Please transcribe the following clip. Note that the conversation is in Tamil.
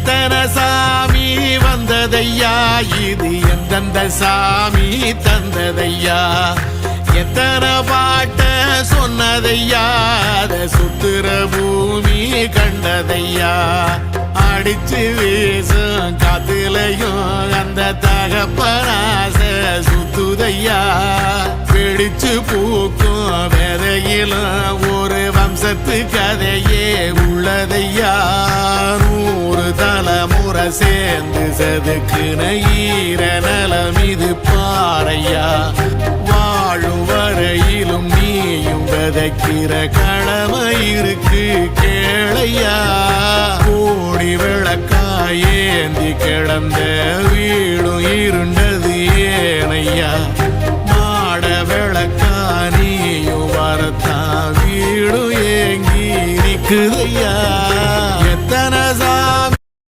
எத்தனை சாமி வந்ததையா இது எந்தெந்த சாமி தந்ததையா எத்தனை பாட்ட சொன்னதையா அத சுத்துற பூமி கண்டதையா அடிச்சு வீசும் காத்துலையும் அந்த தகப்பனாச சுத்துதையா பிடிச்சு பூக்கும் விதையிலும் ஒரு வம்சத்து கதையே உள்ளதையா 100 தலைமுறை சேர்ந்து செதுக்குன ஈர நலம் இது பாறையா வாழும் வரையிலும் நீயும் விதைக்கிற கடமை இருக்கு கேளையா கோடி விளக்காயேந்தி கிடந்த வீடும் இருண்டது ஏனையா மாட விளக்கா நீயும் வரத்தான் வீடும் ஏங்கி நிக்குதையா